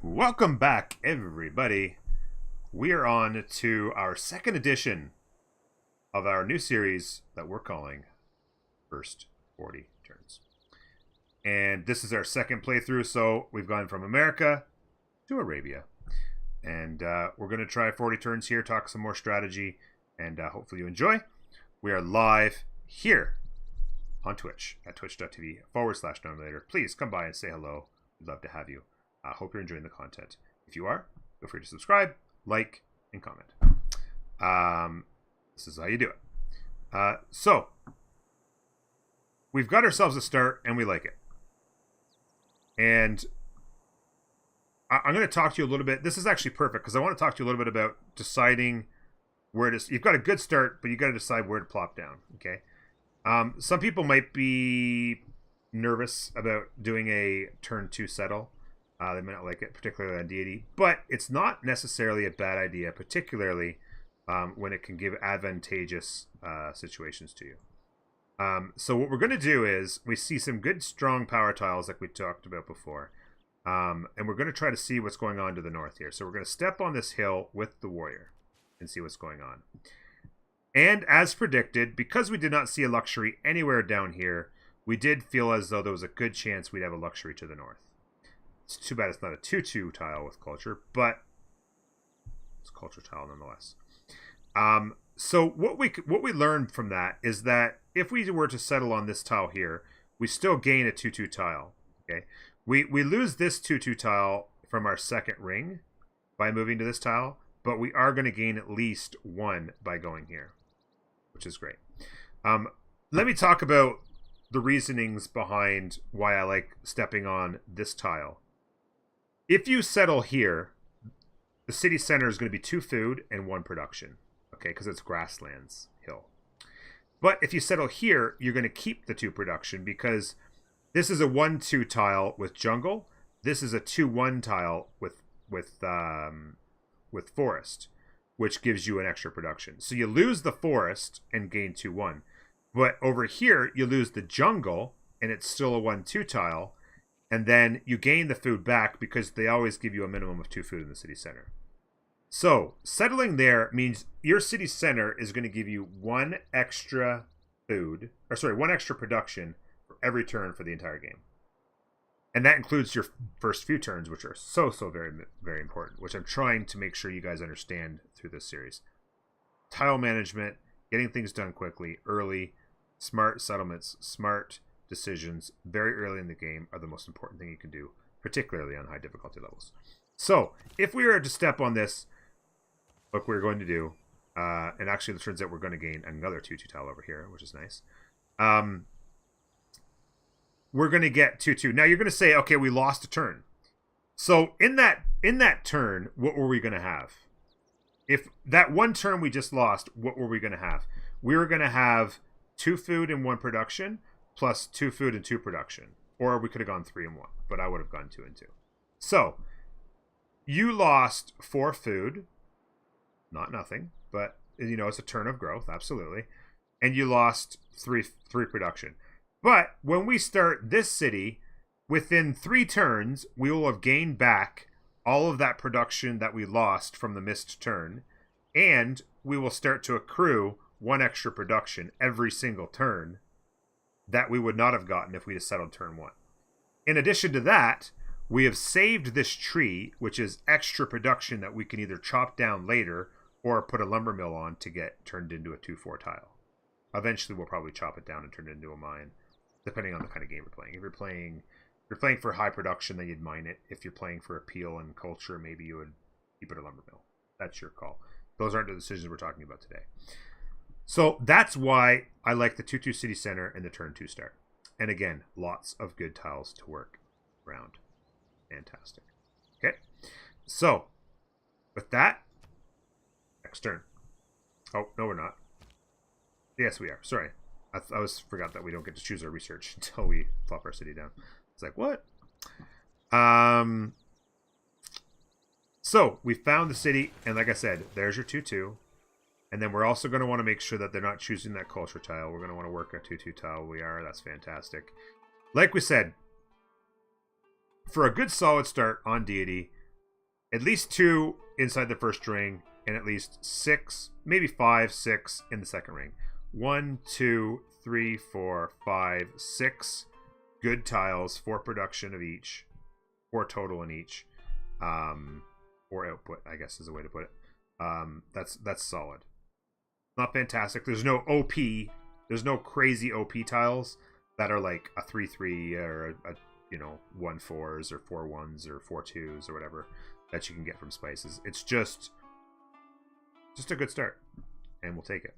Welcome back, everybody. We are on to our second edition of our new series that we're calling First 40 Turns. And this is our second playthrough, so we've gone from America to Arabia. And we're going to try 40 turns here, talk some more strategy, and hopefully you enjoy. We are live here on Twitch at twitch.tv/Nominator. Please come by and say hello. We'd love to have you. I hope you're enjoying the content. If you are, feel free to subscribe, like, and comment. This is how you do it. So, we've got ourselves a start, and we like it. And I'm going to talk to you a little bit. This is actually perfect, because I want to talk to you a little bit about deciding where to... You've got a good start, but you've got to decide where to plop down, okay? Some people might be nervous about doing a turn 2 settle. They might not like it, particularly on deity, but it's not necessarily a bad idea, particularly when it can give advantageous situations to you. So what we're going to do is we see some good, strong power tiles like we talked about before, and we're going to try to see what's going on to the north here. So we're going to step on this hill with the warrior and see what's going on. And as predicted, because we did not see a luxury anywhere down here, we did feel as though there was a good chance we'd have a luxury to the north. It's too bad it's not a 2-2 tile with culture, but it's a culture tile nonetheless. So what we learned from that is that if we were to settle on this tile here, we still gain a 2-2 tile. Okay, we lose this 2-2 tile from our second ring by moving to this tile, but we are going to gain at least one by going here, which is great. Let me talk about the reasonings behind why I like stepping on this tile. If you settle here, the city center is going to be 2 food and 1 production, okay, because it's grasslands hill. But if you settle here, you're going to keep the 2 production because this is a 1-2 tile with jungle. This is a 2-1 tile with forest, which gives you an extra production. So you lose the forest and gain 2-1. But over here, you lose the jungle, and it's still a 1-2 tile. And then you gain the food back because they always give you a minimum of 2 food in the city center. So settling there means your city center is going to give you 1 extra food, or sorry, 1 extra production for every turn for the entire game. And that includes your first few turns, which are so very, very important, which I'm trying to make sure you guys understand through this series. Tile management, getting things done quickly, early, smart settlements, smart decisions very early in the game are the most important thing you can do, particularly on high difficulty levels. So if we were to step on this, look, we're going to do, and actually it turns out we're going to gain another 2-2 tile over here, which is nice. We're going to get 2-2. Now you're going to say, okay, we lost a turn. So in that turn, what were we going to have? If that one turn we just lost, what were we going to have? We were going to have 2 food and 1 production, plus 2 food and 2 production. Or we could have gone 3 and 1, but I would have gone 2 and 2. So, you lost 4 food. Not nothing, but, you know, it's a turn of growth, absolutely. And you lost 3 production. But, when we start this city, within 3 turns, we will have gained back all of that production that we lost from the missed turn. And we will start to accrue 1 extra production every single turn that we would not have gotten if we had settled turn 1. In addition to that, we have saved this tree, which is extra production that we can either chop down later or put a lumber mill on to get turned into a 2-4 tile. Eventually, we'll probably chop it down and turn it into a mine, depending on the kind of game you're playing. If you're playing for high production, then you'd mine it. If you're playing for appeal and culture, maybe you would keep it a lumber mill. That's your call. Those aren't the decisions we're talking about today. So that's why I like the 2-2 city center and the turn 2 start. And again, lots of good tiles to work around. Fantastic. Okay. So with that, next turn. Oh, no, we're not. Yes, we are. Sorry. I forgot that we don't get to choose our research until we flop our city down. It's like, what? So we found the city, and like I said, there's your 2-2. And then we're also going to want to make sure that they're not choosing that culture tile. We're going to want to work a 2-2 tile. We are. That's fantastic. Like we said, for a good solid start on deity, at least 2 inside the first ring, and at least 6, maybe 5, 6 in the second ring. 1, 2, 3, 4, 5, 6 good tiles for production of each, 4 total in each, or output, I guess is the way to put it. That's solid. Not fantastic. There's no OP. There's no crazy OP tiles that are like a 3-3 or a 1-4s or 4-1s or 4-2s or whatever that you can get from spices. It's just a good start, and we'll take it.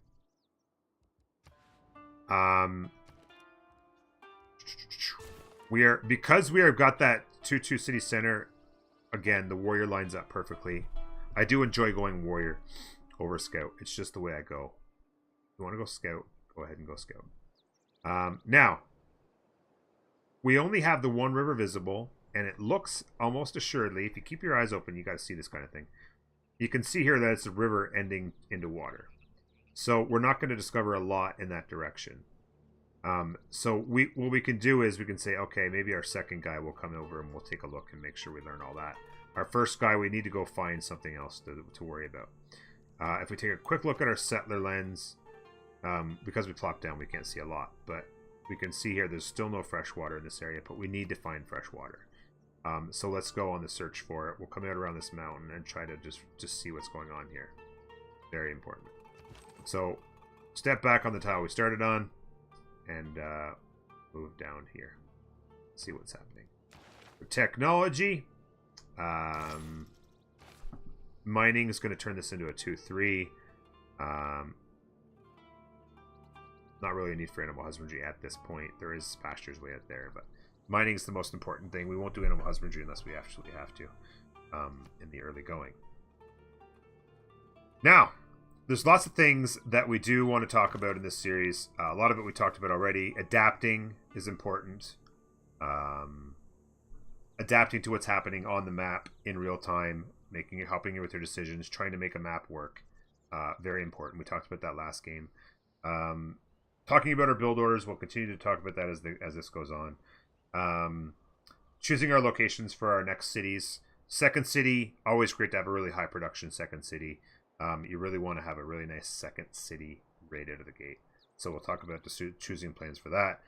Because we have got that 2-2 city center. Again, the warrior lines up perfectly. I do enjoy going warrior over scout. It's just the way I go. If you want to go scout, go ahead and go scout. Now, we only have the one river visible, and it looks almost assuredly, if you keep your eyes open, you got to see this kind of thing. You can see here that it's a river ending into water. So we're not going to discover a lot in that direction. So what we can do is we can say, okay, maybe our second guy will come over and we'll take a look and make sure we learn all that. Our first guy, we need to go find something else to worry about. If we take a quick look at our settler lens, because we plopped down, we can't see a lot, but we can see here there's still no fresh water in this area, but we need to find fresh water. So let's go on the search for it. We'll come out around this mountain and try to just see what's going on here. Very important. So step back on the tile we started on and move down here. See what's happening. For technology, mining is going to turn this into a 2-3. Not really a need for animal husbandry at this point. There is pastures way out there, but mining is the most important thing. We won't do animal husbandry unless we absolutely have to in the early going. Now, there's lots of things that we do want to talk about in this series. A lot of it we talked about already. Adapting is important. Adapting to what's happening on the map in real time, helping you with your decisions, trying to make a map work. Very important. We talked about that last game. Talking about our build orders, we'll continue to talk about that as this goes on. Choosing our locations for our next cities. Second city, always great to have a really high production second city. You really want to have a really nice second city right out of the gate. So we'll talk about the choosing plans for that.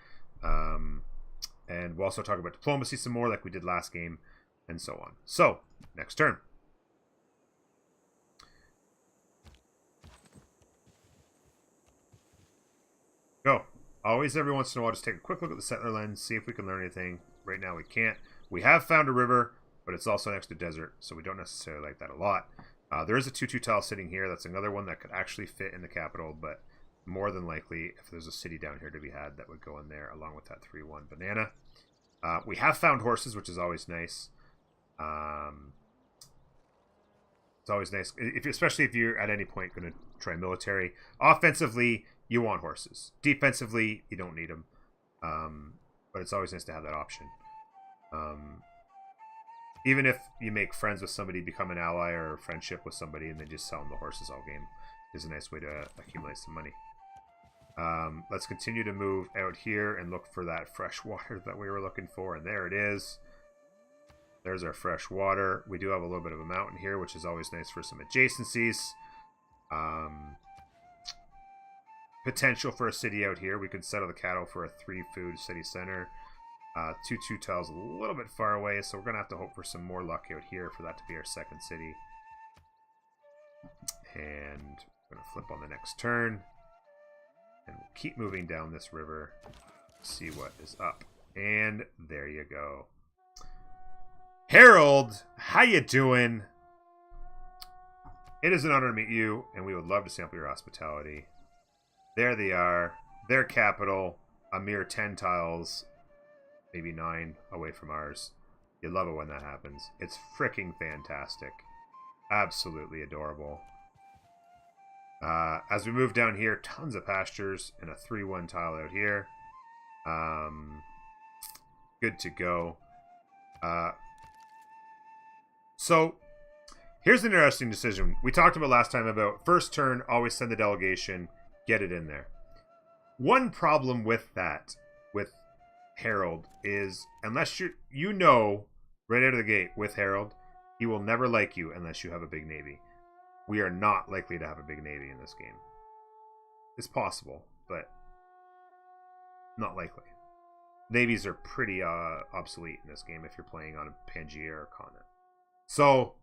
And we'll also talk about diplomacy some more like we did last game, and so on. So, next turn. Go. Always, every once in a while, just take a quick look at the settler lens, see if we can learn anything. Right now we can't. We have found a river, but it's also next to desert, so we don't necessarily like that a lot. There is a 2-2 tile sitting here. That's another one that could actually fit in the capital, but more than likely, if there's a city down here to be had, that would go in there along with that 3-1 banana. We have found horses, which is always nice. It's always nice, especially if you're at any point going to try military. Offensively, you want horses. Defensively, you don't need them. But it's always nice to have that option. Even if you make friends with somebody, become an ally or a friendship with somebody, and then just sell them the horses all game, is a nice way to accumulate some money. Let's continue to move out here and look for that fresh water that we were looking for, and there it is. There's our fresh water. We do have a little bit of a mountain here, which is always nice for some adjacencies. Potential for a city out here. We could settle the cattle for a 3-food city center. 2-2 tiles a little bit far away, so we're going to have to hope for some more luck out here for that to be our second city. And we're going to flip on the next turn. And we'll keep moving down this river. See what is up. And there you go. Harold, how you doing? It is an honor to meet you, and we would love to sample your hospitality. There they are. Their capital, a mere 10 tiles, maybe 9 away from ours. You love it when that happens. It's freaking fantastic. Absolutely adorable. As we move down here, tons of pastures and a 3-1 tile out here. Good to go. So, here's an interesting decision. We talked about last time about first turn, always send the delegation, get it in there. One problem with that, with Herald, is unless you know right out of the gate with Herald, He will never like you unless you have a big navy. We are not likely to have a big navy in this game. It's possible, but not likely. Navies are pretty obsolete in this game if you're playing on a Pangea or a continent. So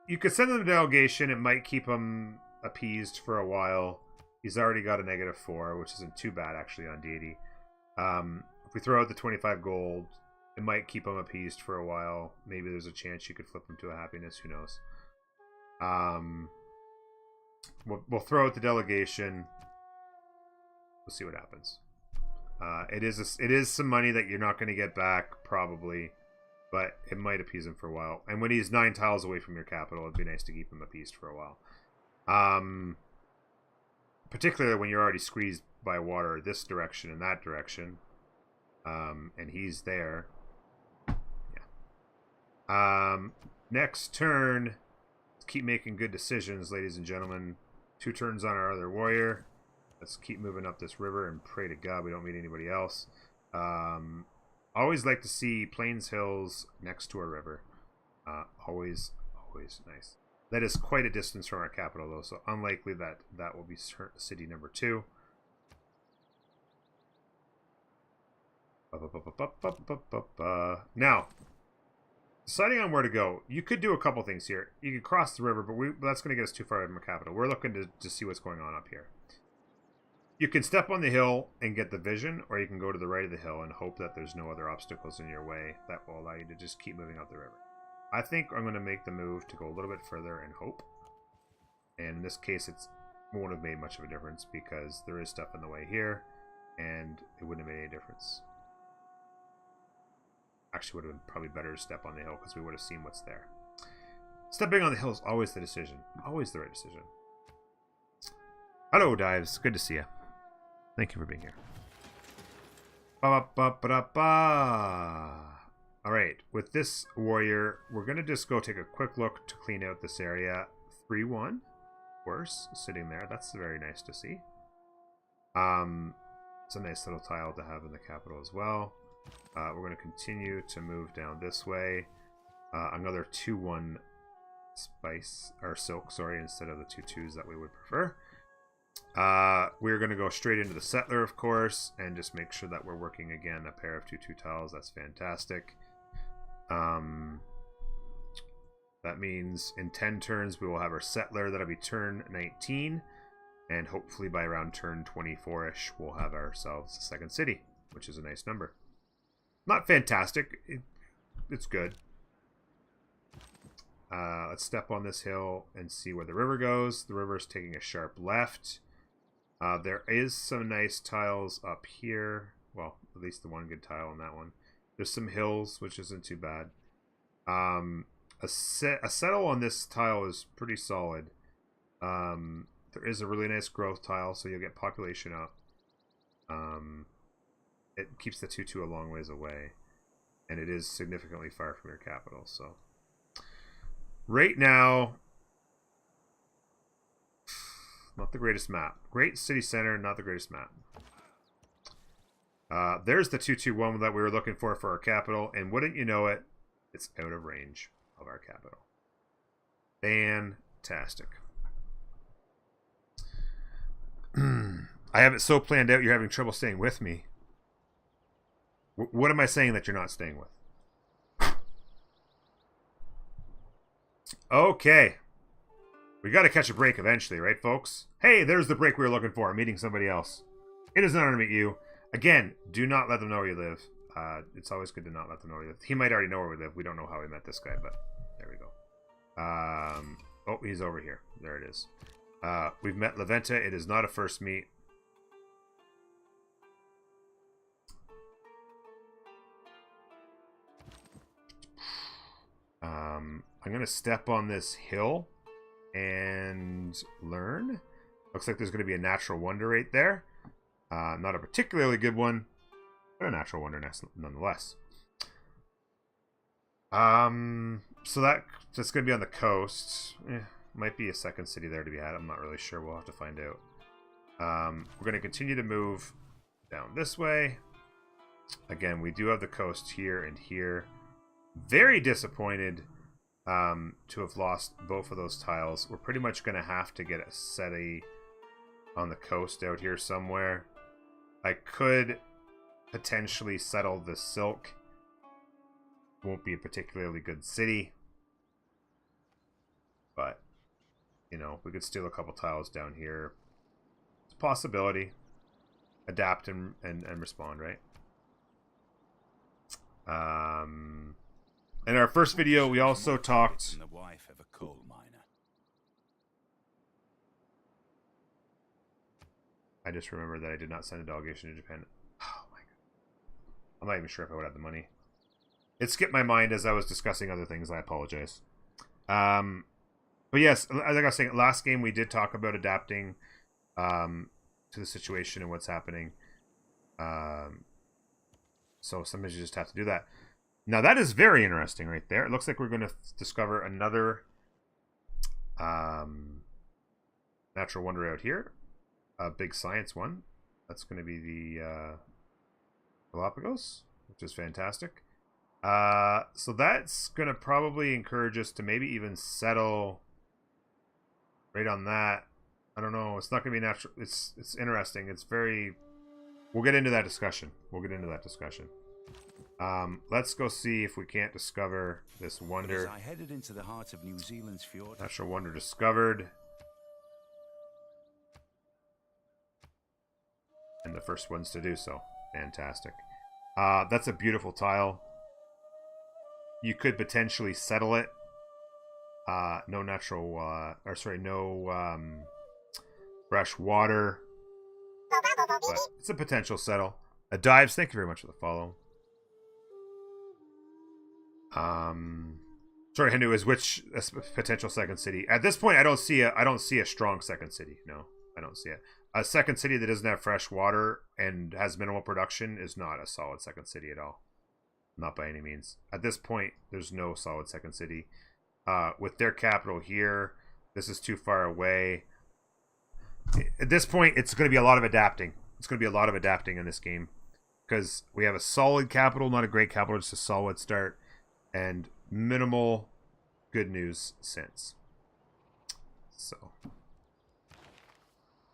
you could send him a delegation. It might keep him appeased for a while. He's already got a -4, which isn't too bad actually on deity. If we throw out the 25 gold, it might keep him appeased for a while. Maybe there's a chance you could flip him to a happiness. Who knows? We'll throw out the delegation. We'll see what happens. It is some money that you're not going to get back probably, but it might appease him for a while. And when he's 9 tiles away from your capital, it'd be nice to keep him appeased for a while. Particularly when you're already squeezed by water this direction and that direction, and he's there. Yeah. Next turn, let's keep making good decisions, ladies and gentlemen. 2 turns on our other warrior. Let's keep moving up this river and pray to God we don't meet anybody else. Always like to see plains, hills next to a river. Always nice. That is quite a distance from our capital, though, so unlikely that that will be city number 2. Now, deciding on where to go, you could do a couple things here. You could cross the river, but that's going to get us too far from our capital. We're looking to see what's going on up here. You can step on the hill and get the vision, or you can go to the right of the hill and hope that there's no other obstacles in your way that will allow you to just keep moving up the river. I think I'm going to make the move to go a little bit further and hope. And in this case, it won't have made much of a difference because there is stuff in the way here, and it wouldn't have made any difference. Actually, would have been probably better to step on the hill because we would have seen what's there. Stepping on the hill is always the decision. Always the right decision. Hello, Dives. Good to see you. Thank you for being here. Alright, with this warrior, we're going to just go take a quick look to clean out this area. 3-1, of course, sitting there. That's very nice to see. It's a nice little tile to have in the capital as well. We're going to continue to move down this way. Another 2-1 spice, or silk, sorry, instead of the 2-2s that we would prefer. We're going to go straight into the settler, of course, and just make sure that we're working again a pair of 2-2 tiles. That's fantastic. That means in 10 turns we will have our settler. That'll be turn 19, and hopefully by around turn 24-ish we'll have ourselves a second city, which is a nice number. Not fantastic. It's good. Let's step on this hill and see where the river goes. The river is taking a sharp left. There is some nice tiles up here. Well, at least the one good tile on that one. There's some hills, which isn't too bad. A settle on this tile is pretty solid. There is a really nice growth tile, so you'll get population up. It keeps the 2-2 a long ways away. And it is significantly far from your capital, so... Right now... Not the greatest map. Great city center, not the greatest map. There's the 2-2-1 that we were looking for our capital, and wouldn't you know it, it's out of range of our capital. Fantastic. I have it so planned out you're having trouble staying with me. What am I saying that you're not staying with? Okay. We got to catch a break eventually, right, folks? Hey, there's the break we were looking for. I'm meeting somebody else. It is an honor to meet you. Again, do not let them know where you live. It's always good to not let them know where you live. He might already know where we live. We don't know how we met this guy, but there we go. Oh, he's over here. There it is. We've met Leventa. It is not a first meet. I'm going to step on this hill and learn. Looks like there's going to be a natural wonder right there. Not a particularly good one, but a natural wonder nonetheless. So that's going to be on the coast. Might be a second city there to be had. I'm not really sure. We'll have to find out. We're going to continue to move down this way. Again, we do have the coast here and here, very disappointed to have lost both of those tiles. We're pretty much going to have to get a city on the coast out here somewhere. I could potentially settle the Silk. Won't be a particularly good city. But, you know, we could steal a couple tiles down here. It's a possibility. Adapt and respond, right? In our first video, we also talked... The wife of a coal miner. I just remember that I did not send a delegation to Japan. Oh my god. I'm not even sure if I would have the money. It skipped my mind as I was discussing other things. I apologize. But yes, as I was saying, last game we did talk about adapting to the situation and what's happening. So sometimes you just have to do that. Now that is very interesting right there. It looks like we're going to discover another natural wonder out here. A big science one. That's going to be the Galapagos, which is fantastic. So that's going to probably encourage us to maybe even settle right on that. I don't know. It's not going to be natural. It's interesting. It's very... We'll get into that discussion. Let's go see if we can't discover this wonder. As I headed into the heart of New Zealand's fjord. Natural wonder discovered. And the first ones to do so. Fantastic. That's a beautiful tile. You could potentially settle it. No natural, no fresh water. But it's a potential settle. Dives, thank you very much for the follow. Sorry, Hindu, is which potential second city? At this point, I don't see a strong second city. No, I don't see it. A second city that doesn't have fresh water and has minimal production is not a solid second city at all. Not by any means. At this point, there's no solid second city. With their capital here, this is too far away. At this point, it's going to be a lot of adapting. It's going to be a lot of adapting in this game. Because we have a solid capital, not a great capital, just a solid start. And minimal good news since. So.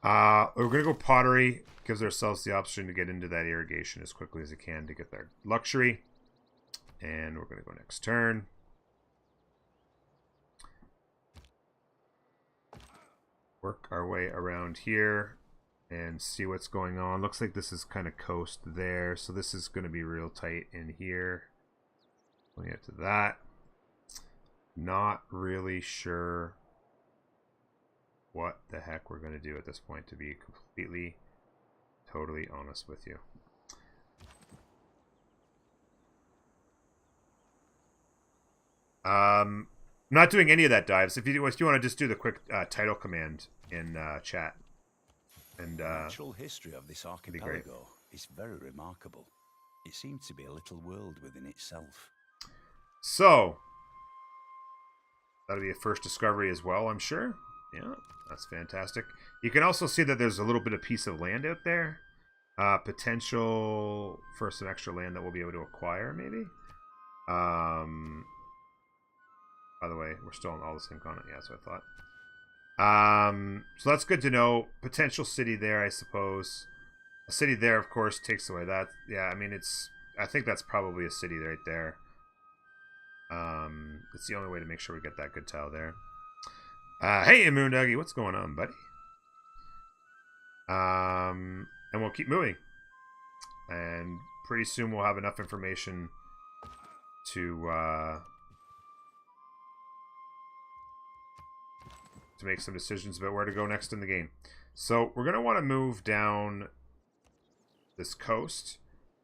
We're going to go pottery. Gives ourselves the option to get into that irrigation as quickly as we can to get their luxury. And we're going to go next turn. Work our way around here and see what's going on. Looks like this is kind of coast there, so this is going to be real tight in here. We'll get to that. Not really sure what the heck we're going to do at this point, to be completely, totally honest with you. I'm not doing any of that dives. If you want to just do the quick title command in chat. And the natural history of this archipelago is very remarkable. It seems to be a little world within itself. So, that'll be a first discovery as well, I'm sure. Yeah, that's fantastic. You can also see that there's a little bit of piece of land out there. Potential for some extra land that we'll be able to acquire, maybe. By the way, we're still on all the same continent. Yeah, that's what I thought. So that's good to know. Potential city there, I suppose. A city there, of course, takes away that. Yeah, I mean, I think that's probably a city right there. It's the only way to make sure we get that good tile there. Hey, Moonduggy, what's going on, buddy? And we'll keep moving. And pretty soon we'll have enough information to make some decisions about where to go next in the game. So we're going to want to move down this coast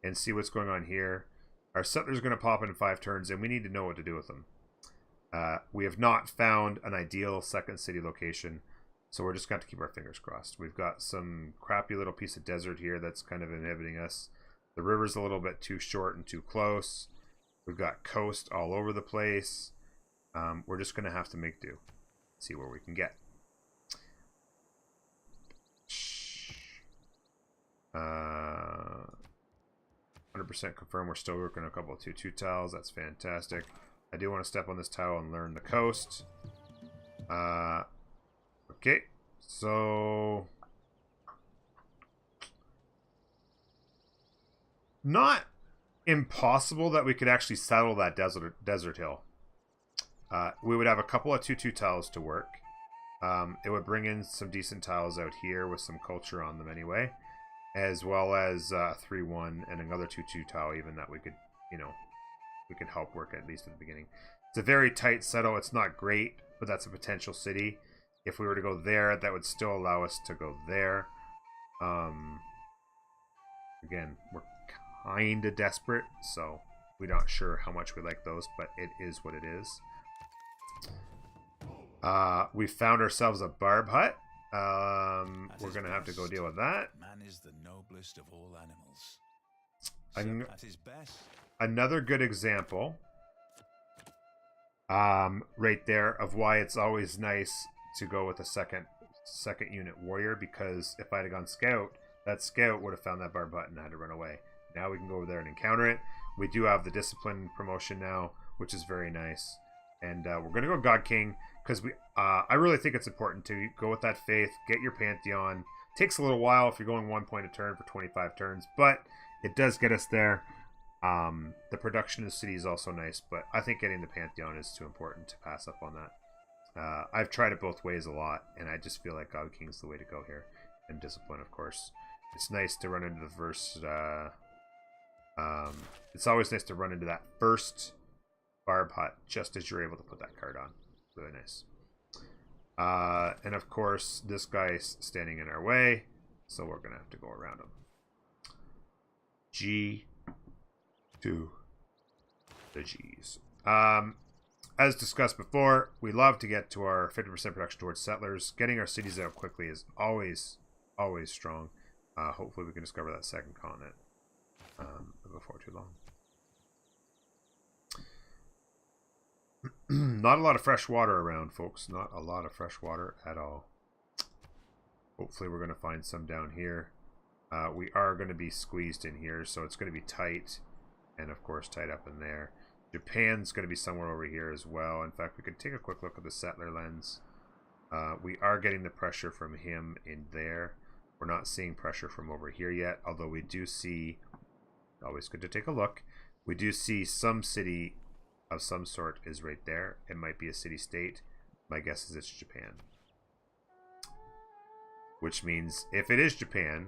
and see what's going on here. Our settler's going to pop in 5 turns, and we need to know what to do with them. We have not found an ideal second city location, so we're just going to keep our fingers crossed. We've got some crappy little piece of desert here that's kind of inhibiting us. The river's a little bit too short and too close. We've got coast all over the place. We're just going to have to make do. See where we can get. 100% confirm we're still working on a couple of 2-2 tiles. That's fantastic. I do want to step on this tile and learn the coast. Okay, so not impossible that we could actually settle that desert hill. We would have a couple of 2-2 tiles to work. It would bring in some decent tiles out here with some culture on them anyway, as well as 3-1 and another 2-2 tile even that we could, you know, we could help work at least at the beginning. It's a very tight settle. It's not great, but that's a potential city. If we were to go there, that would still allow us to go there. Again, we're kind of desperate, so we're not sure how much we like those, but it is what it is. We found ourselves a barb hut. We're gonna have to go deal with that. Man is the noblest of all animals. An- At his best. Another good example, right there, of why it's always nice to go with a second unit warrior, because if I'd have gone scout, that scout would have found that barb hut and had to run away. Now we can go over there and encounter it. We do have the discipline promotion now, which is very nice. And we're going to go God King, because I really think it's important to go with that faith, get your Pantheon. Takes a little while if you're going 1 point a turn for 25 turns, but it does get us there. The production of the city is also nice, but I think getting the Pantheon is too important to pass up on that. I've tried it both ways a lot, and I just feel like God King's the way to go here. And discipline, of course. It's nice to run into the first... it's always nice to run into that first barb hut just as you're able to put that card on. Really nice. And of course, this guy's standing in our way, so we're going to have to go around him. G to the G's. As discussed before, we love to get to our 50% production towards settlers. Getting our cities out quickly is always strong. Hopefully we can discover that second continent before too long. Not a lot of fresh water around, folks. Not a lot of fresh water at all. Hopefully we're going to find some down here. We are going to be squeezed in here, so it's going to be tight. And of course tight up in there. Japan's going to be somewhere over here as well. In fact, we could take a quick look at the settler lens. We are getting the pressure from him in there. We're not seeing pressure from over here yet, although we do see, always good to take a look, we do see some city of some sort is right there. It might be a city-state. My guess is it's Japan. Which means if it is Japan,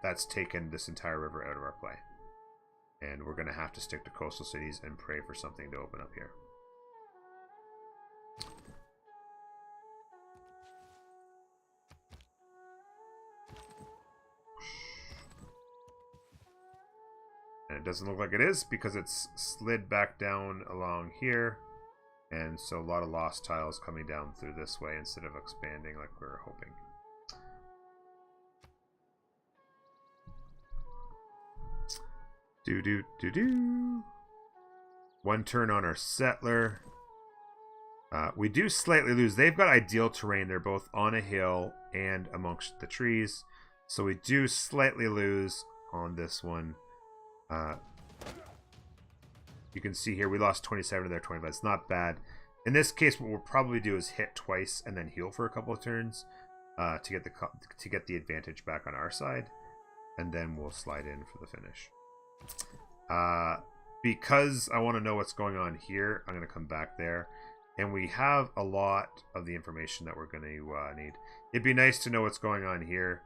that's taken this entire river out of our play. And we're going to have to stick to coastal cities and pray for something to open up here. And it doesn't look like it is because it's slid back down along here. And so a lot of lost tiles coming down through this way instead of expanding like we were hoping. One turn on our settler. We do slightly lose. They've got ideal terrain. They're both on a hill and amongst the trees. So we do slightly lose on this one. You can see here we lost 27 to their 25. It's not bad. In this case, what we'll probably do is hit twice and then heal for a couple of turns to get the advantage back on our side. And then we'll slide in for the finish. Because I want to know what's going on here, I'm going to come back there. And we have a lot of the information that we're going to need. It'd be nice to know what's going on here,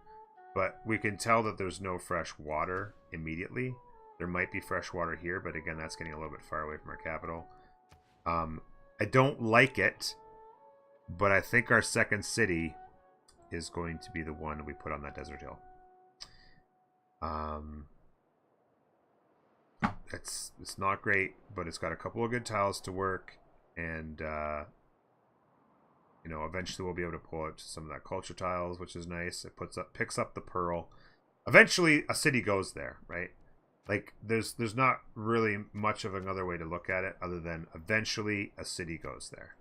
but we can tell that there's no fresh water immediately. There might be fresh water here, but again, that's getting a little bit far away from our capital. I don't like it, but I think our second city is going to be the one we put on that desert hill. It's not great, but it's got a couple of good tiles to work, and you know, eventually we'll be able to pull out some of that culture tiles, which is nice. It picks up the pearl. Eventually, a city goes there, right? Like there's not really much of another way to look at it other than eventually a city goes there.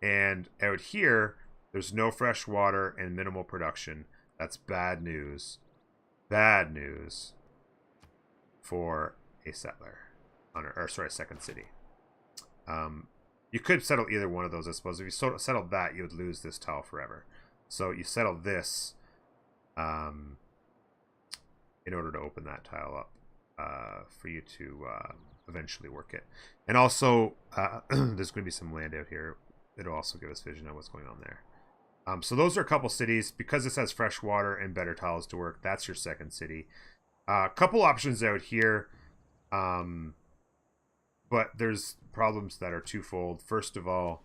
And out here, there's no fresh water and minimal production. That's bad news. Bad news. for a settler on or sorry, second city. You could settle either one of those, I suppose. If you settled that, you would lose this tile forever. So you settle this in order to open that tile up for you to eventually work it. And also, there's going to be some land out here. It'll also give us vision on what's going on there. So those are a couple cities. Because this has fresh water and better tiles to work, that's your second city. A couple options out here. But there's problems that are twofold. First of all,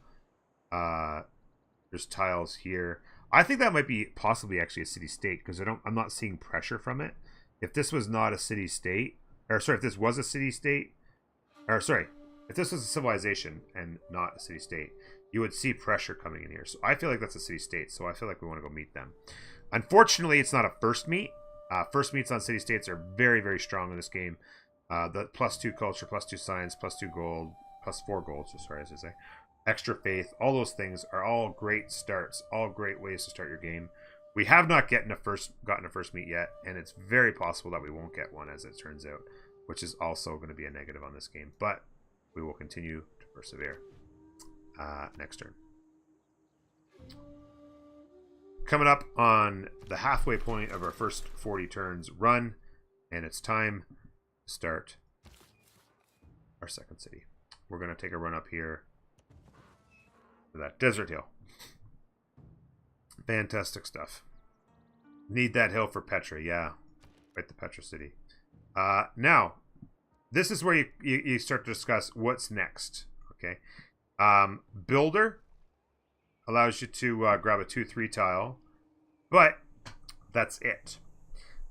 there's tiles here. I think that might be possibly actually a city-state because I'm not seeing pressure from it. If this was not a city-state, or sorry, if this was a city-state, or sorry, if this was a civilization and not a city-state, you would see pressure coming in here. So I feel like that's a city-state, so I feel like we want to go meet them. Unfortunately, it's not a first meet. First meets on city-states are very, very strong in this game. The +2 culture, +2 science, +2 gold, +4 gold, so sorry, as I say. Extra faith, all those things are all great starts, all great ways to start your game. We have not gotten a first meet yet, and it's very possible that we won't get one as it turns out, which is also going to be a negative on this game, but we will continue to persevere. Next turn. Coming up on the halfway point of our first 40 turns run, and it's time to start our second city. We're going to take a run up here for that desert hill. Fantastic stuff. Need that hill for Petra, yeah. Right, the Petra city. Now, this is where you start to discuss what's next, okay? Builder allows you to grab a 2-3 tile, but that's it.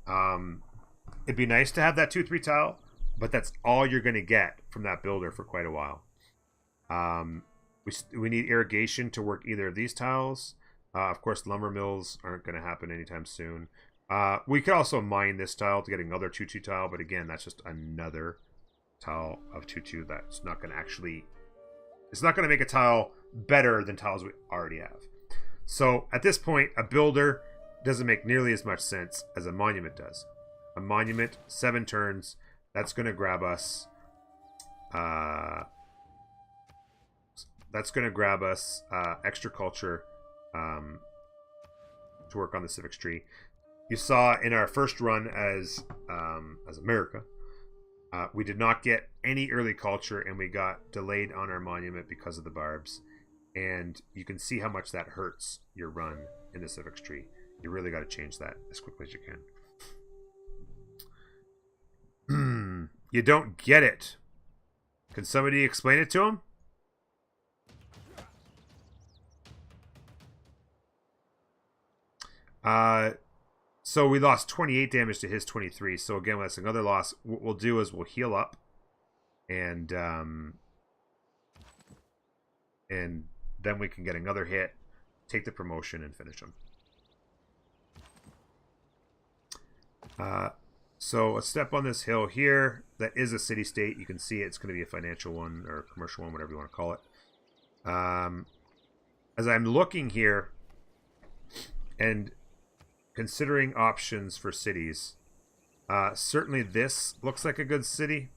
It'd be nice to have that 2-3 tile, but that's all you're going to get from that builder for quite a while. We need irrigation to work either of these tiles. Of course, lumber mills aren't going to happen anytime soon. We could also mine this tile to get another 2-2 tile, but again, that's just another tile of 2-2 that's not going to actually... It's not going to make a tile better than tiles we already have. So at this point, a builder doesn't make nearly as much sense as a monument does. A monument, 7 turns, that's going to grab us... extra culture to work on the civics tree. You saw in our first run as America, we did not get any early culture, and we got delayed on our monument because of the barbs. And you can see how much that hurts your run in the civics tree. You really got to change that as quickly as you can. You don't get it. Can somebody explain it to him? So we lost 28 damage to his 23. So again, that's another loss. What we'll do is we'll heal up, and then we can get another hit, take the promotion, and finish him. So let's step on this hill here. That is a city-state. You can see it's going to be a financial one or a commercial one, whatever you want to call it. As I'm looking here and considering options for cities, certainly this looks like a good city.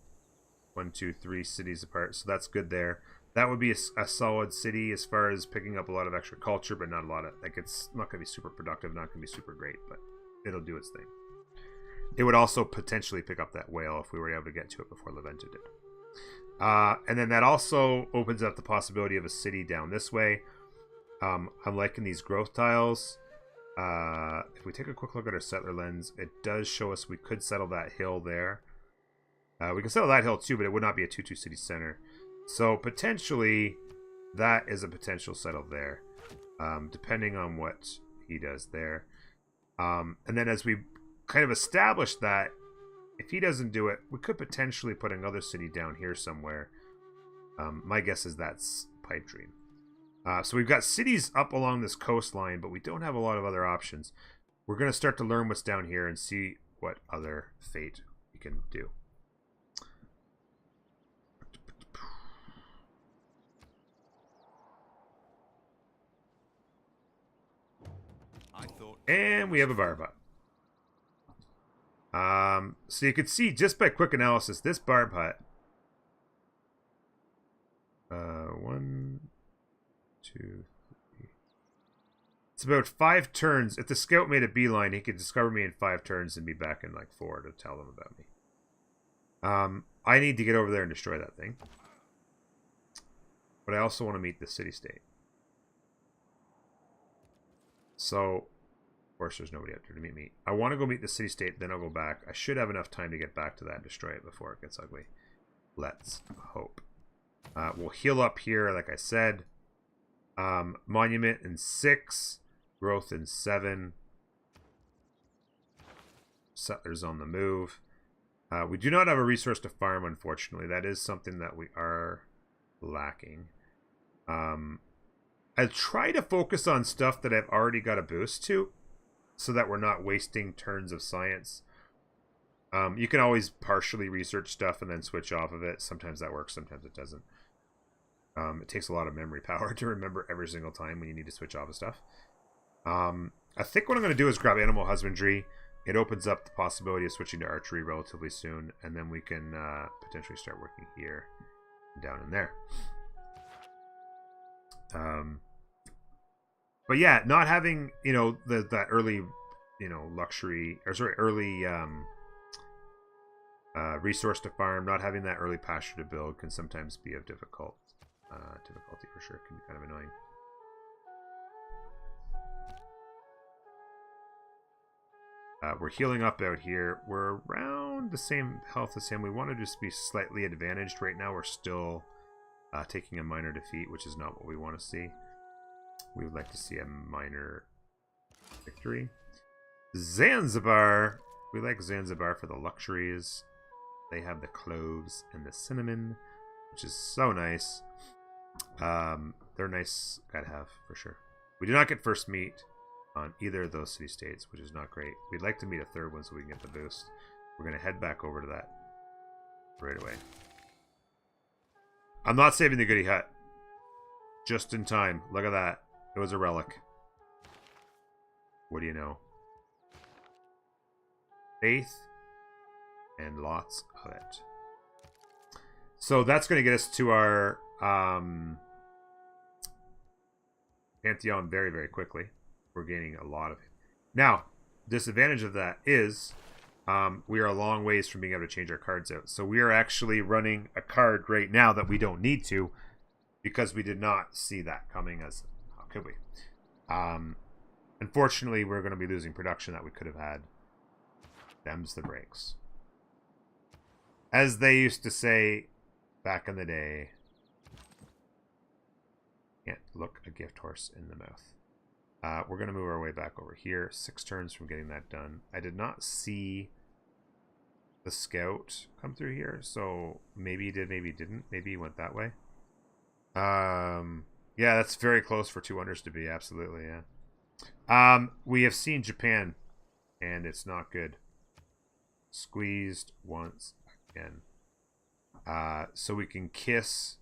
1, 2, 3 cities apart, so that's good there. That would be a solid city as far as picking up a lot of extra culture, but not a lot of, like, it's not going to be super productive, not going to be super great, but it'll do its thing. It would also potentially pick up that whale if we were able to get to it before Leventa did. And then that also opens up the possibility of a city down this way. I'm liking these growth tiles. If we take a quick look at our settler lens, it does show us we could settle that hill there. We can settle that hill too, but it would not be a 2-2 city center. So potentially that is a potential settle there, depending on what he does there. And then as we kind of establish that, if he doesn't do it, we could potentially put another city down here somewhere. My guess is that's Pipe Dream. So we've got cities up along this coastline, but we don't have a lot of other options. We're going to start to learn what's down here and see what other fate we can do. And we have a barb up. So you could see just by quick analysis, this barb hut. 1, 2, 3. It's about 5 turns. If the scout made a beeline, he could discover me in 5 turns and be back in like 4 to tell them about me. I need to get over there and destroy that thing. But I also want to meet the city-state. So, of course, there's nobody out there to meet me. I want to go meet the city-state, then I'll go back. I should have enough time to get back to that and destroy it before it gets ugly. Let's hope. We'll heal up here, like I said. Monument in 6. Growth in 7. Settlers on the move. We do not have a resource to farm, unfortunately. That is something that we are lacking. I try to focus on stuff that I've already got a boost to, so that we're not wasting turns of science. You can always partially research stuff and then switch off of it. Sometimes that works, sometimes it doesn't. It takes a lot of memory power to remember every single time when you need to switch off of stuff. I think what I'm going to do is grab animal husbandry. It opens up the possibility of switching to archery relatively soon, and then we can potentially start working here and down in there. But yeah, not having, you know, that early, you know, luxury, or sorry, early resource to farm, not having that early pasture to build can sometimes be of difficulty for sure. It can be kind of annoying. We're healing up out here. We're around the same health as him. We want to just be slightly advantaged right now. We're still taking a minor defeat, which is not what we want to see. We would like to see a minor victory. Zanzibar. We like Zanzibar for the luxuries. They have the cloves and the cinnamon, which is so nice. They're nice guy to have for sure. We do not get first meet on either of those city-states, which is not great. We'd like to meet a third one so we can get the boost. We're going to head back over to that right away. I'm not saving the goody hut. Just in time. Look at that. It was a relic. What do you know? Faith and lots of it. So that's going to get us to our Pantheon very, very quickly. We're gaining a lot of it. Now, disadvantage of that is we are a long ways from being able to change our cards out. So we are actually running a card right now that we don't need to, because we did not see that coming. As how could we? Unfortunately, we're going to be losing production that we could have had. Them's the breaks. As they used to say back in the day, can't look a gift horse in the mouth. We're going to move our way back over here. 6 turns from getting that done. I did not see the scout come through here, so maybe he did, maybe he didn't. Maybe he went that way. Yeah, that's very close for 2 unders to be, absolutely, yeah. We have seen Japan, and it's not good. Squeezed once again. So we can kiss.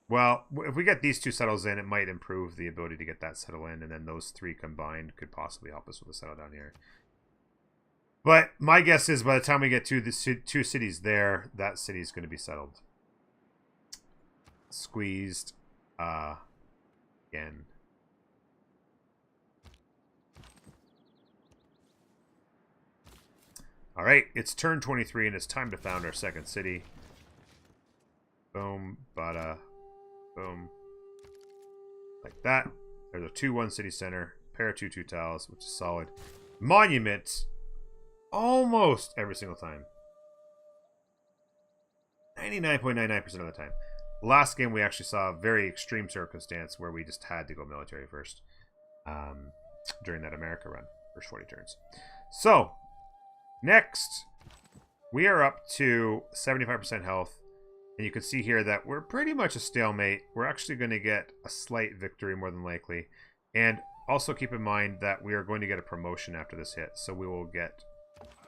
Well, if we get these 2 settles in, it might improve the ability to get that settle in, and then those 3 combined could possibly help us with a settle down here. But my guess is by the time we get to the 2 cities there, that city is going to be settled. Squeezed again. All right, it's turn 23, and it's time to found our second city. Boom, bada. Boom. Like that. There's a 2-1 city center. Pair of 2-2 tiles, which is solid. Monument. Almost every single time. 99.99% of the time. Last game we actually saw a very extreme circumstance where we just had to go military first. During that America run. First 40 turns. So, next, we are up to 75% health. And you can see here that we're pretty much a stalemate. We're actually going to get a slight victory more than likely. And also keep in mind that we are going to get a promotion after this hit. So we will get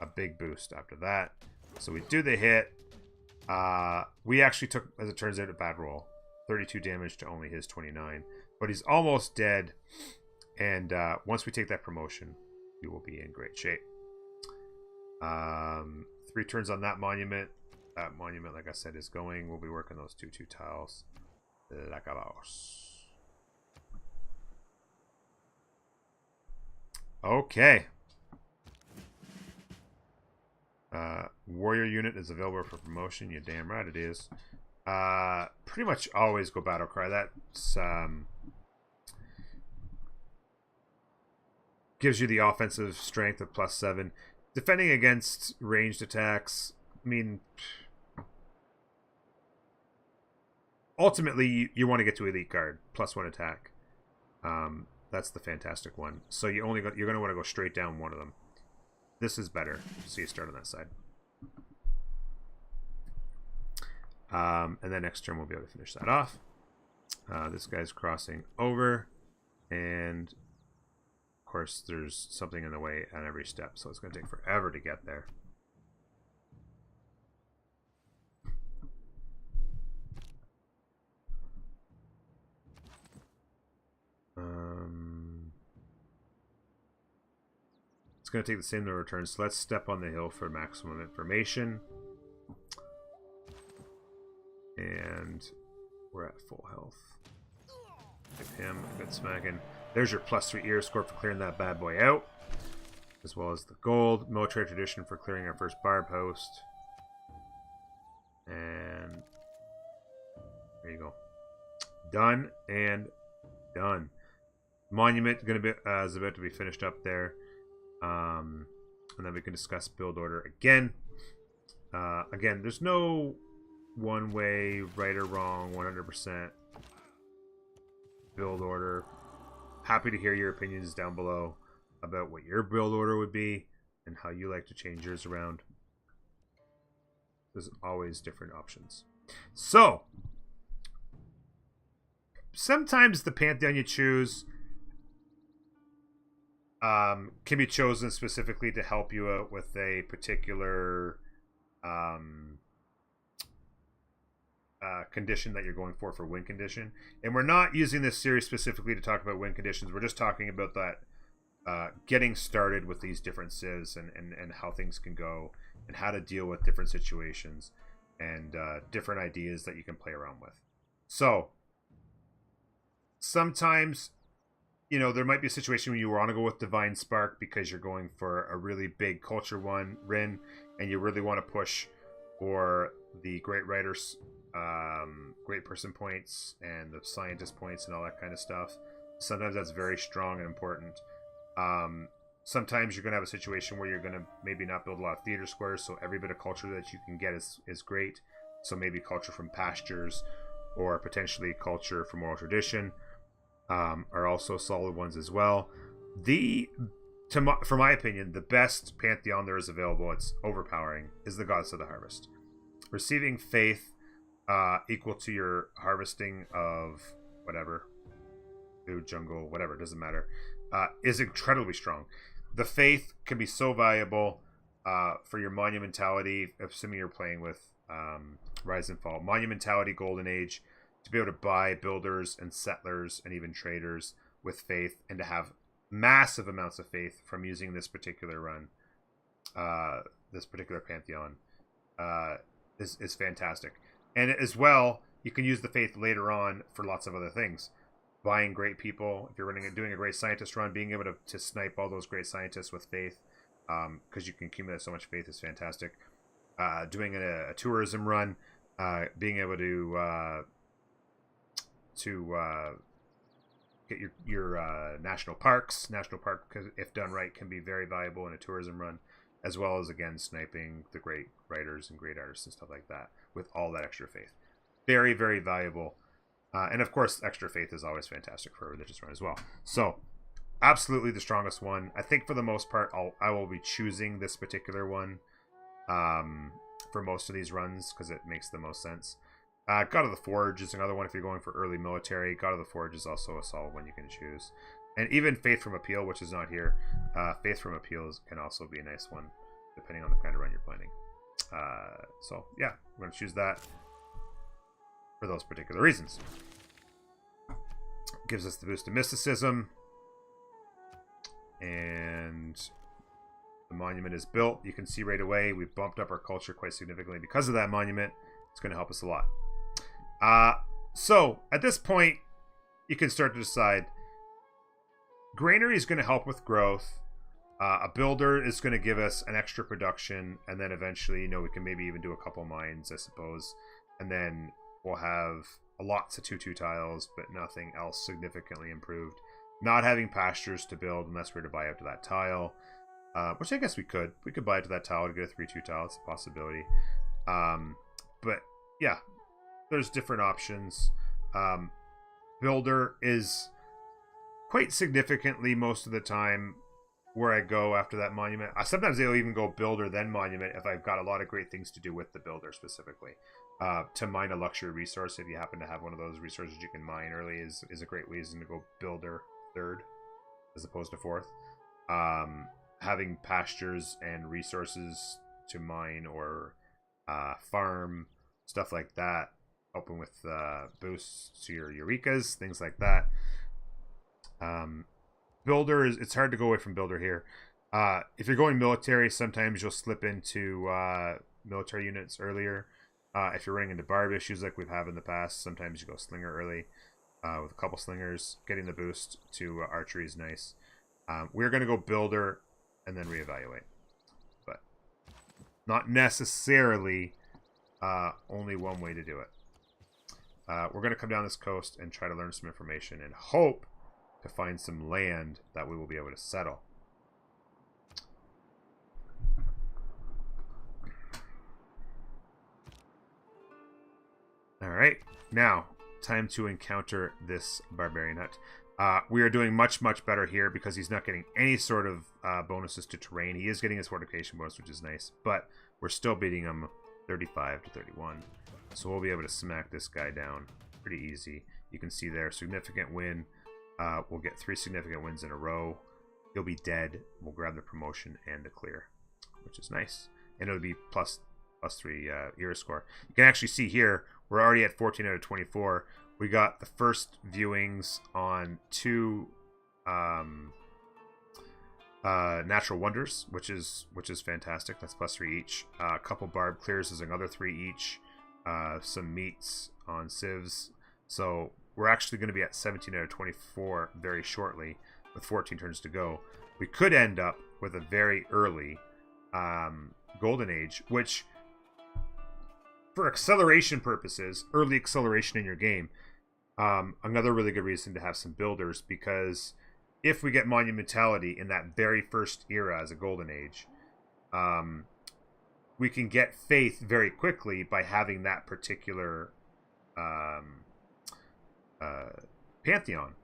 a big boost after that. So we do the hit. We actually took, as it turns out, a bad roll. 32 damage to only his 29. But he's almost dead. And once we take that promotion, we will be in great shape. 3 turns on that monument. That monument, like I said, is going. We'll be working those 2/2 tiles. Like a boss. Okay. Warrior unit is available for promotion. You're damn right it is. Pretty much always go battle cry. That's gives you the offensive strength of +7. Defending against ranged attacks, I mean, ultimately you want to get to elite guard, +1 attack. That's the fantastic one. So you're going to want to go straight down one of them. This is better, so you start on that side. And then next turn we'll be able to finish that off. This guy's crossing over, and of course there's something in the way on every step, so it's going to take forever to get there. It's going to take the same number of turns, so let's step on the hill for maximum information. And we're at full health. Give him a good smacking. There's your +3 ear score for clearing that bad boy out, as well as the gold military tradition for clearing our first bar post. And there you go. Done and done. Monument is about to be finished up there, and then we can discuss build order again. Again, there's no one way, right or wrong, 100% build order. Happy to hear your opinions down below about what your build order would be and how you like to change yours around. There's always different options. So, sometimes the pantheon you choose can be chosen specifically to help you out with a particular condition that you're going for win condition. And we're not using this series specifically to talk about win conditions. We're just talking about that getting started with these different civs and how things can go and how to deal with different situations and different ideas that you can play around with. So sometimes, you know, there might be a situation where you want to go with Divine Spark because you're going for a really big culture one Rin, and you really want to push for the Great Writers, Great Person points and the Scientist points and all that kind of stuff. Sometimes that's very strong and important. Sometimes you're going to have a situation where you're going to maybe not build a lot of theater squares, so every bit of culture that you can get is great. So maybe culture from pastures or potentially culture from oral tradition are also solid ones as well. For my opinion, the best pantheon there is available, it's overpowering, is the Goddess of the Harvest. Receiving faith equal to your harvesting of whatever, food, jungle, whatever, doesn't matter, is incredibly strong. The faith can be so valuable for your monumentality, assuming you're playing with Rise and Fall. Monumentality, Golden Age, to be able to buy builders and settlers and even traders with faith, and to have massive amounts of faith from using this particular run, this particular pantheon, is fantastic. And as well, you can use the faith later on for lots of other things. Buying great people, if you're doing a great scientist run, being able to snipe all those great scientists with faith, because you can accumulate so much faith, is fantastic. Doing a tourism run, being able to get your national parks. National park, if done right, can be very valuable in a tourism run, as well as, again, sniping the great writers and great artists and stuff like that with all that extra faith. Very, very valuable. And of course, extra faith is always fantastic for a religious run as well. So, absolutely the strongest one. I think for the most part, I will be choosing this particular one for most of these runs because it makes the most sense. God of the Forge is another one if you're going for early military. God of the Forge is also a solid one you can choose. And even Faith from Appeal, which is not here. Faith from Appeals can also be a nice one, depending on the kind of run you're planning. So, yeah, I'm going to choose that for those particular reasons. Gives us the boost of mysticism and The monument is built. You can see right away we've bumped up our culture quite significantly because of that monument. It's going to help us a lot. So at this point, you can start to decide. Granary is going to help with growth. A builder is going to give us an extra production, and then eventually, you know, we can maybe even do a couple mines, I suppose. And then we'll have lots of 2-2 tiles, but nothing else significantly improved. Not having pastures to build unless we were to buy out to that tile, which I guess we could. We could buy out to that tile to get a 3-2 tile. It's a possibility. But yeah, there's different options. Builder is quite significantly most of the time where I go after that monument. Sometimes they'll even go builder then monument if I've got a lot of great things to do with the builder specifically. To mine a luxury resource, if you happen to have one of those resources you can mine early, is a great reason to go builder third as opposed to fourth. Having pastures and resources to mine or farm, stuff like that, helping with boosts to your Eurekas, things like that. Builder is, it's hard to go away from builder here. If you're going military, sometimes you'll slip into military units earlier. If you're running into barb issues like we've had in the past, sometimes you go slinger early with a couple slingers. Getting the boost to archery is nice. We're going to go builder and then reevaluate, but not necessarily only one way to do it. We're going to come down this coast and try to learn some information and hope to find some land that we will be able to settle. Alright, now, time to encounter this barbarian hut. We are doing much, much better here because he's not getting any sort of bonuses to terrain. He is getting his fortification bonus, which is nice, but we're still beating him 35 to 31. So we'll be able to smack this guy down pretty easy. You can see there, significant win. We'll get 3 significant wins in a row. He'll be dead. We'll grab the promotion and the clear, which is nice. And it'll be plus 3 era score. You can actually see here, we're already at 14 out of 24. We got the first viewings on 2 natural wonders, which is fantastic. That's plus 3 each. A couple barb clears is another 3 each. Some meats on civs. So we're actually going to be at 17 out of 24 very shortly with 14 turns to go. We could end up with a very early golden age, which for acceleration purposes, early acceleration in your game, another really good reason to have some builders, because if we get monumentality in that very first era as a golden age, we can get faith very quickly by having that particular pantheon.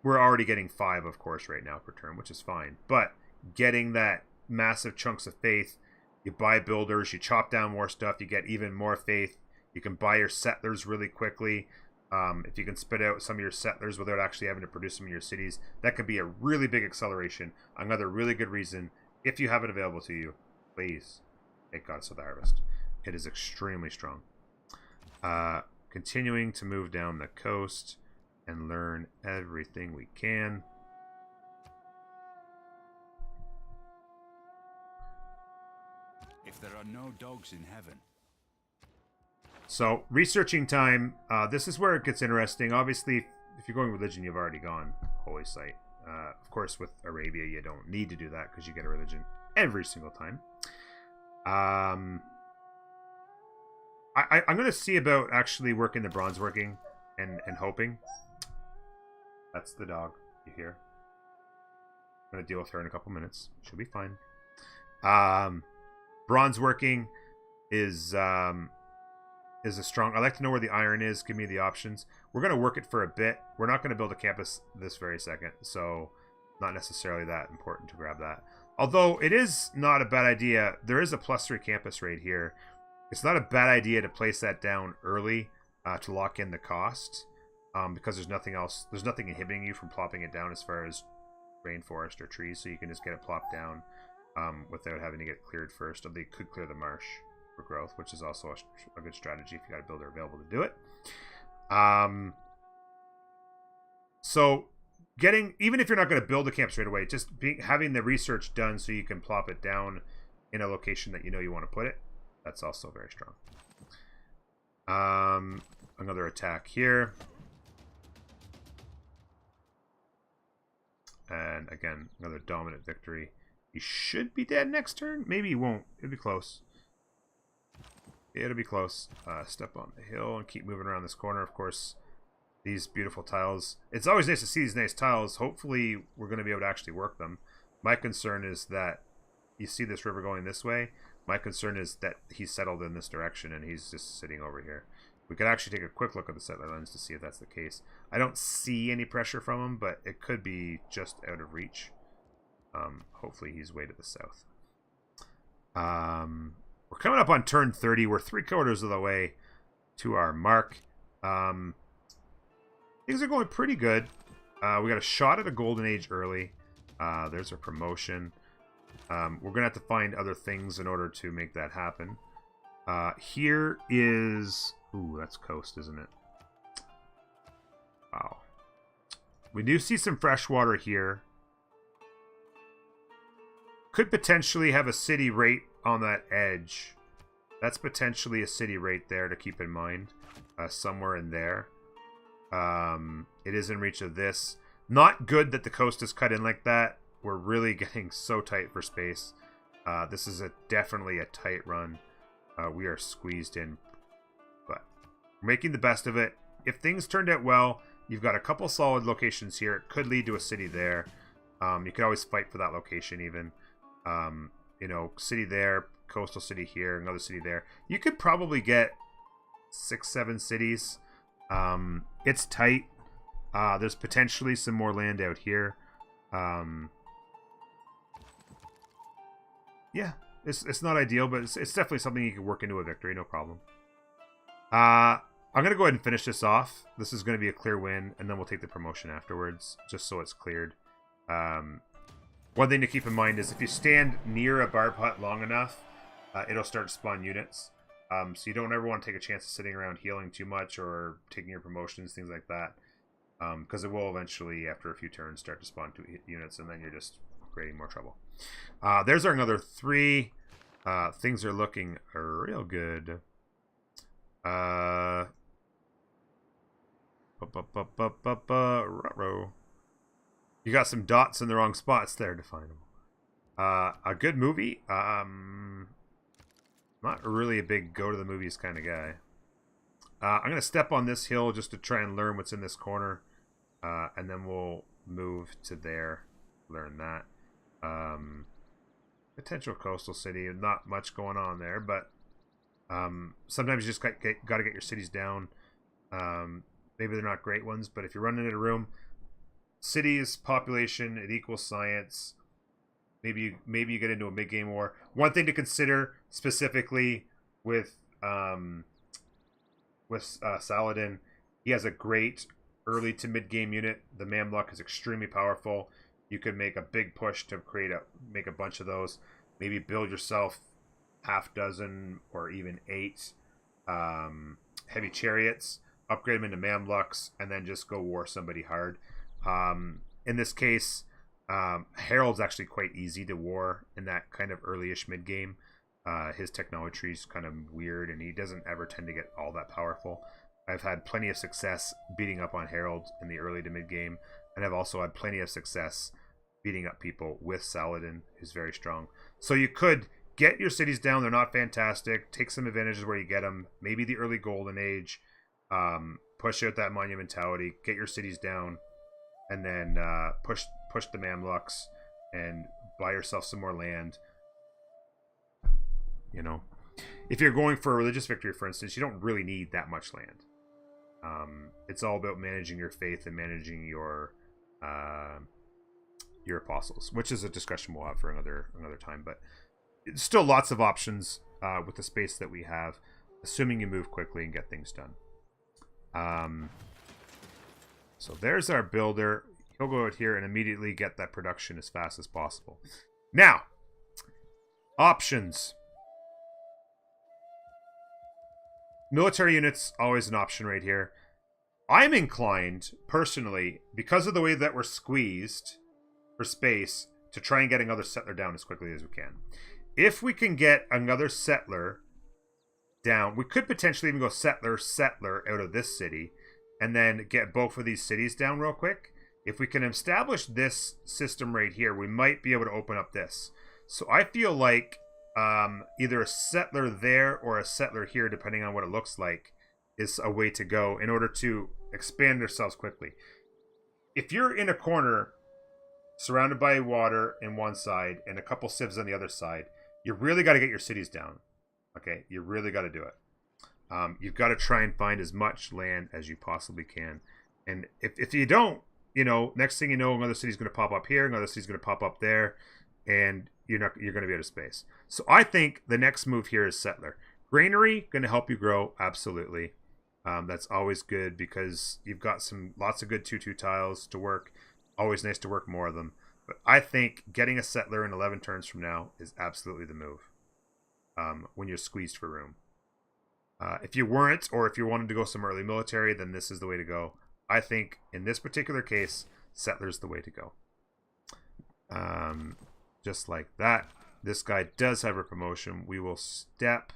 We're already getting 5, of course, right now per turn, which is fine. But getting that massive chunks of faith, you buy builders, you chop down more stuff, you get even more faith. You can buy your settlers really quickly. If you can spit out some of your settlers without actually having to produce them in your cities, that could be a really big acceleration. Another really good reason, if you have it available to you, please take Goddess of the Harvest. It is extremely strong. Continuing to move down the coast and learn everything we can. If there are no dogs in heaven. So, researching time. This is where it gets interesting. Obviously, if you're going religion, you've already gone holy site. Of course, with Arabia, you don't need to do that because you get a religion every single time. I'm going to see about actually working the bronze working and hoping. That's the dog you hear. I'm going to deal with her in a couple minutes. She'll be fine. Bronze working is a strong. I like to know where the iron is. Give me the options. We're going to work it for a bit. We're not going to build a campus this very second, so not necessarily that important to grab that. Although it is not a bad idea. There is a +3 campus right here. It's not a bad idea to place that down early to lock in the cost, because there's nothing else. There's nothing inhibiting you from plopping it down as far as rainforest or trees, so you can just get it plopped down without having to get cleared first. Or they could clear the marsh for growth, which is also a good strategy if you got a builder available to do it. So getting, even if you're not going to build a camp straight away, just having the research done so you can plop it down in a location that you know you want to put it. That's also very strong. Another attack here. And again, another dominant victory. He should be dead next turn. Maybe he won't. It'll be close. It'll be close. Step on the hill and keep moving around this corner. Of course, these beautiful tiles. It's always nice to see these nice tiles. Hopefully, we're going to be able to actually work them. My concern is that you see this river going this way. My concern is that he's settled in this direction and he's just sitting over here. We could actually take a quick look at the settler lens to see if that's the case. I don't see any pressure from him, but it could be just out of reach. Hopefully he's way to the south. We're coming up on turn 30. We're 3/4 of the way to our mark. Things are going pretty good. We got a shot at a golden age early. There's a promotion. We're going to have to find other things in order to make that happen. Here is... Ooh, that's coast, isn't it? Wow. We do see some fresh water here. Could potentially have a city right on that edge. That's potentially a city right there to keep in mind. Somewhere in there. It is in reach of this. Not good that the coast is cut in like that. We're really getting so tight for space. This is definitely a tight run. We are squeezed in. But we're making the best of it. If things turned out well, you've got a couple solid locations here. It could lead to a city there. You could always fight for that location even. You know, city there, coastal city here, another city there. You could probably get 6-7 cities. It's tight. There's potentially some more land out here. Yeah, it's not ideal, but it's definitely something you can work into a victory, no problem. I'm going to go ahead and finish this off. This is going to be a clear win, and then we'll take the promotion afterwards, just so it's cleared. One thing to keep in mind is if you stand near a barb hut long enough, it'll start to spawn units. So you don't ever want to take a chance of sitting around healing too much or taking your promotions, things like that. Because it will eventually, after a few turns, start to spawn 2 units, and then you're just creating more trouble. There's our another 3. Things are looking real good. You got some dots in the wrong spots there, definable. A good movie. Not really a big go to the movies kind of guy. I'm going to step on this hill just to try and learn what's in this corner. And then we'll move to there. Learn that. Potential coastal city. Not much going on there, but sometimes you just got to get your cities down. Maybe they're not great ones, but if you're running in a room, cities, population, it equals science. Maybe you get into a mid-game war. One thing to consider specifically with Saladin, he has a great early to mid-game unit. The Mamluk is extremely powerful. You could make a big push to make a bunch of those. Maybe build yourself half dozen or even 8 heavy chariots. Upgrade them into Mamluks and then just go war somebody hard. In this case, Harold's actually quite easy to war in that kind of early-ish mid-game. His technology tree is kind of weird, and he doesn't ever tend to get all that powerful. I've had plenty of success beating up on Harold in the early to mid-game, and I've also had plenty of success beating up people with Saladin, who's very strong. So you could get your cities down. They're not fantastic. Take some advantages where you get them. Maybe the early Golden Age. Push out that monumentality. Get your cities down. And then push the Mamluks and buy yourself some more land. You know, if you're going for a religious victory, for instance, you don't really need that much land. It's all about managing your faith and managing your apostles, which is a discussion we'll have for another time. But it's still lots of options with the space that we have, assuming you move quickly and get things done. So there's our builder. He'll go out here and immediately get that production as fast as possible. Now, options. Military units, always an option right here. I'm inclined, personally, because of the way that we're squeezed for space, to try and get another settler down as quickly as we can. If we can get another settler down, we could potentially even go settler out of this city and then get both of these cities down real quick. If we can establish this system right here, we might be able to open up this. So I feel like either a settler there or a settler here, depending on what it looks like, is a way to go in order to expand ourselves quickly. If you're in a corner surrounded by water in one side and a couple civs on the other side, you really got to get your cities down. Okay, you really got to do it. You've got to try and find as much land as you possibly can. And if you don't, you know, next thing you know, another city's going to pop up here, another city's going to pop up there, and you're going to be out of space. So I think the next move here is settler. Granary, going to help you grow, absolutely. That's always good because you've got lots of good 2/2 tiles to work. Always nice to work more of them. But I think getting a settler in 11 turns from now is absolutely the move when you're squeezed for room. If you weren't, or if you wanted to go some early military, then this is the way to go. I think in this particular case, settler's the way to go. Just like that. This guy does have a promotion. We will step.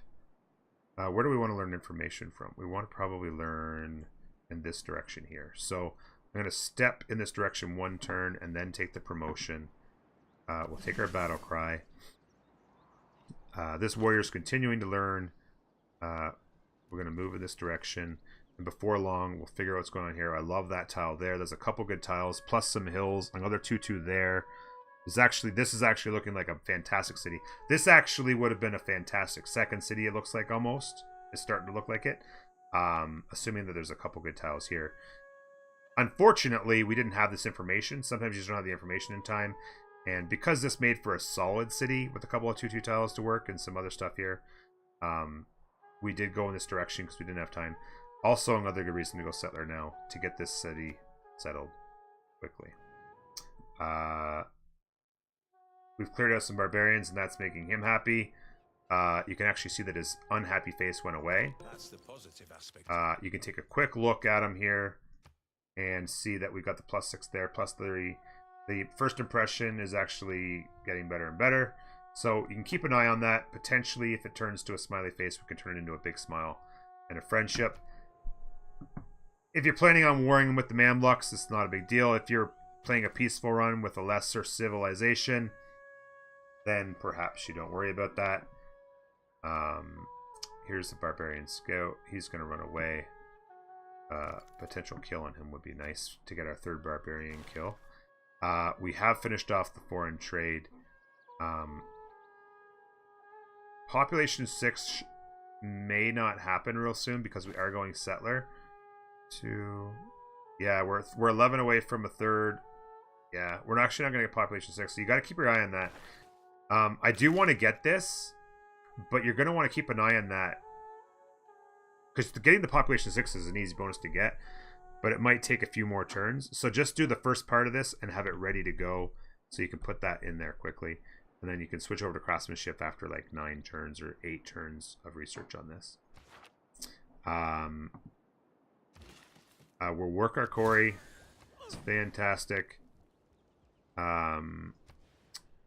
Where do we want to learn information from? We want to probably learn in this direction here. So I'm going to step in this direction 1 turn and then take the promotion. We'll take our battle cry. This warrior's continuing to learn. We're going to move in this direction. And before long, we'll figure out what's going on here. I love that tile there. There's a couple good tiles, plus some hills. Another 2/2 there. This is actually looking like a fantastic city. This actually would have been a fantastic second city, it looks like almost. It's starting to look like it. Assuming that there's a couple good tiles here. Unfortunately, we didn't have this information. Sometimes you just don't have the information in time. And because this made for a solid city with a couple of 2/2 tiles to work and some other stuff here, we did go in this direction because we didn't have time. Also, another good reason to go settler now, to get this city settled quickly. We've cleared out some barbarians, and that's making him happy. You can actually see that his unhappy face went away. That's the positive aspect. You can take a quick look at him here and see that we've got the +6 there, +3. The first impression is actually getting better and better. So you can keep an eye on that. Potentially, if it turns to a smiley face, we can turn it into a big smile and a friendship. If you're planning on warring with the Mamluks, it's not a big deal. If you're playing a peaceful run with a lesser civilization, then perhaps you don't worry about that. Here's the Barbarian Scout. He's going to run away. Potential kill on him would be nice to get our 3rd Barbarian kill. We have finished off the foreign trade. Population 6 may not happen real soon because we are going settler. Yeah, we're 11 away from a 3rd. Yeah, we're actually not going to get population 6, so you got to keep your eye on that. I do want to get this, but you're going to want to keep an eye on that because getting the population 6 is an easy bonus to get, but it might take a few more turns. So just do the first part of this and have it ready to go so you can put that in there quickly. And then you can switch over to craftsmanship after like 9 turns or 8 turns of research on this. We'll work our quarry. It's fantastic.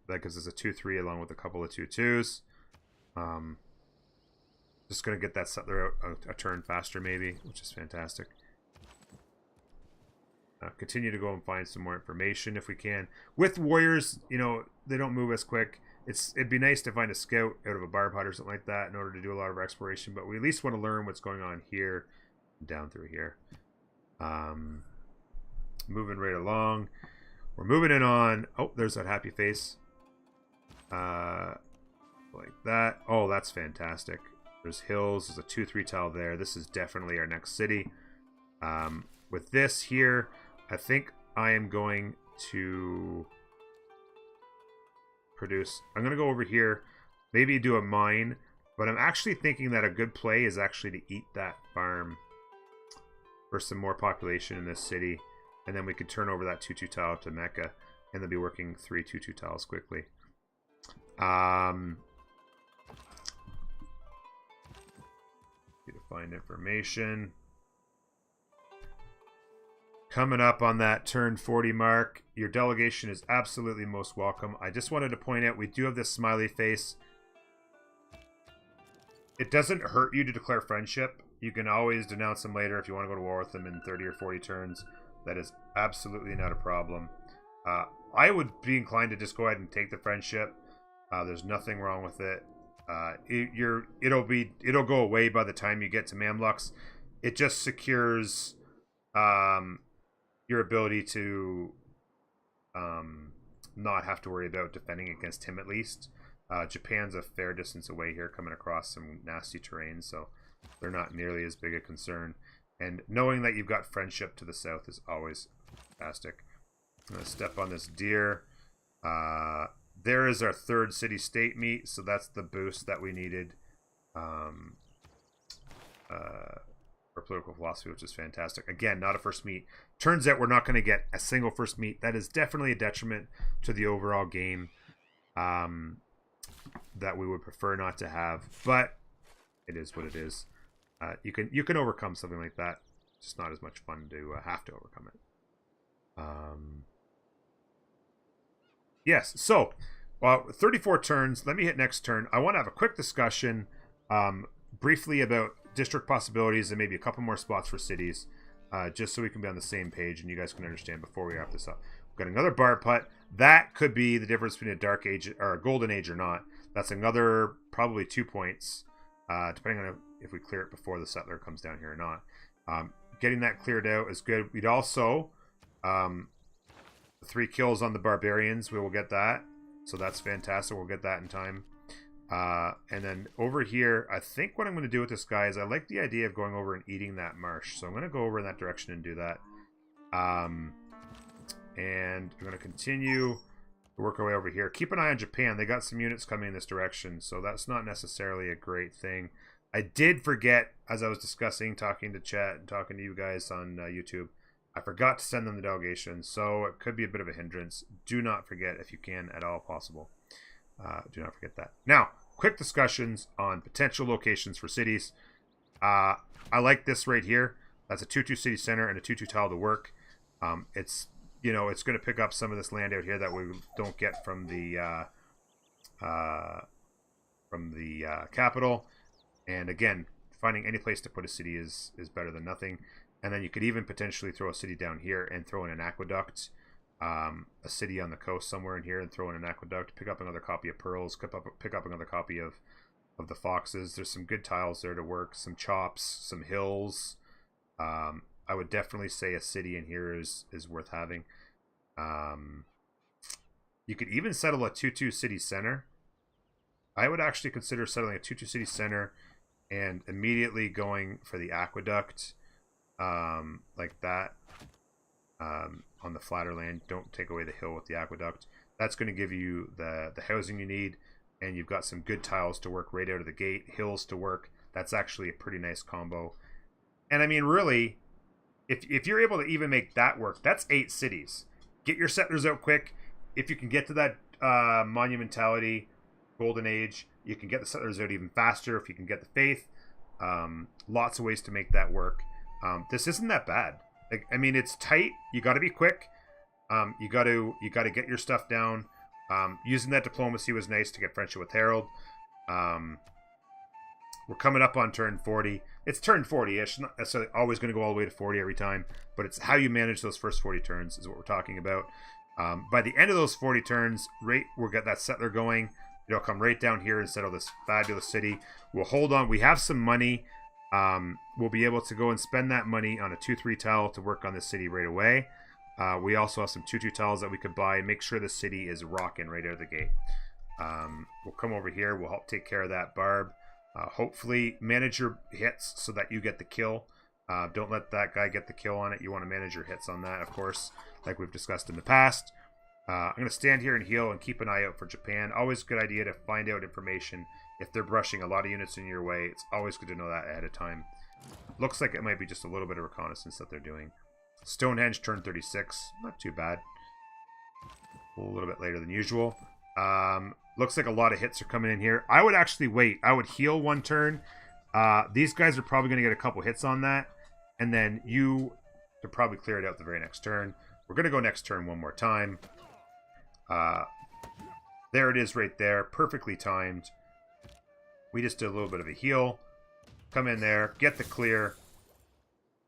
That gives us a 2/3 along with a couple of 2/2s. Just going to get that settler out a turn faster maybe, which is fantastic. Continue to go and find some more information if we can. With warriors, you know, they don't move as quick. It'd be nice to find a scout out of a barb hut or something like that in order to do a lot of exploration, but we at least want to learn what's going on here down through here. Moving right along. We're moving in on... Oh, there's that happy face. Like that. Oh, that's fantastic. There's hills. There's a 2/3 tile there. This is definitely our next city. With this here, I think I am going to produce... I'm going to go over here, maybe do a mine, but I'm actually thinking that a good play is actually to eat that farm for some more population in this city, and then we could turn over that 2/2 tile to Mecca, and then be working 3 2/2 tiles quickly. Need to find information. Coming up on that turn 40 mark, your delegation is absolutely most welcome. I just wanted to point out we do have this smiley face. It doesn't hurt you to declare friendship. You can always denounce them later if you want to go to war with them in 30 or 40 turns. That is absolutely not a problem. I would be inclined to just go ahead and take the friendship. There's nothing wrong with it. It'll go away by the time you get to Mamluks. It just secures your ability to not have to worry about defending against him, at least. Japan's a fair distance away here, coming across some nasty terrain, so they're not nearly as big a concern. And knowing that you've got friendship to the south is always fantastic. I'm going to step on this deer. There is our third city-state meet, so that's the boost that we needed for political philosophy, which is fantastic. Again, not a first meet. Turns out we're not going to get a single first meet. That is definitely a detriment to the overall game that we would prefer not to have, but it is what it is. You can overcome something like that. It's just not as much fun to have to overcome it. Yes, so 34 turns. Let me hit next turn. I want to have a quick discussion briefly about district possibilities and maybe a couple more spots for cities, just so we can be on the same page and you guys can understand before we wrap this up. We've got another bar putt. That could be the difference between a dark age or a golden age or not. That's another probably 2 points, depending on if we clear it before the settler comes down here or not. Getting that cleared out is good. We'd also 3 kills on the barbarians. We will get that, so that's fantastic. We'll get that in time. And then over here, I think what I'm going to do with this guy is I like the idea of going over and eating that marsh. So I'm going to go over in that direction and do that. And we're going to continue to work our way over here. Keep an eye on Japan. They got some units coming in this direction, so that's not necessarily a great thing. I did forget, as I was discussing, talking to chat and talking to you guys on YouTube, I forgot to send them the delegation, so it could be a bit of a hindrance. Do not forget if you can at all possible. Do not forget that. Now, quick discussions on potential locations for cities. I like this right here. That's a 2-2 city center and a 2-2 tile to work. It's it's going to pick up some of this land out here that we don't get from the capital. And again, finding any place to put a city is better than nothing. And then you could even potentially throw a city down here and throw in an aqueduct. A city on the coast somewhere in here and throw in an aqueduct. Pick up another copy of pearls. Pick up another copy of the foxes. There's some good tiles there to work. Some chops. Some hills. I would definitely say a city in here is worth having. You could even settle a 2-2 city center. I would actually consider settling a 2-2 city center and immediately going for the aqueduct, like that, on the flatter land. Don't take away the hill with the aqueduct. That's going to give you the housing you need, and you've got some good tiles to work right out of the gate, hills to work. That's actually a pretty nice combo. And I mean, really, if you're able to even make that work, that's 8 cities. Get your settlers out quick. If you can get to that monumentality, golden age, you can get the settlers out even faster if you can get the faith. Lots of ways to make that work. This isn't that bad. Like, I mean, it's tight. You got to be quick. You got to get your stuff down. Using that diplomacy was nice to get friendship with Harold. We're coming up on turn 40. It's turn 40-ish. Not necessarily always going to go all the way to 40 every time, but it's how you manage those first 40 turns is what we're talking about. By the end of those 40 turns, we'll get that settler going. It'll come right down here and settle this fabulous city. We'll hold on. We have some money. We'll be able to go and spend that money on a 2-3 tile to work on this city right away. We also have some 2-2 tiles that we could buy and make sure the city is rocking right out of the gate. We'll come over here. We'll help take care of that barb. Hopefully manage your hits so that you get the kill. Don't let that guy get the kill on it. You want to manage your hits on that, of course, like we've discussed in the past. I'm going to stand here and heal and keep an eye out for Japan. Always a good idea to find out information. If they're brushing a lot of units in your way, it's always good to know that ahead of time. Looks like it might be just a little bit of reconnaissance that they're doing. Stonehenge turn 36. Not too bad. A little bit later than usual. Looks like a lot of hits are coming in here. I would actually wait. I would heal one turn. These guys are probably going to get a couple hits on that. And then you to probably clear it out the very next turn. We're going to go next turn one more time. There it is right there. Perfectly timed. We just did a little bit of a heal. Come in there. Get the clear.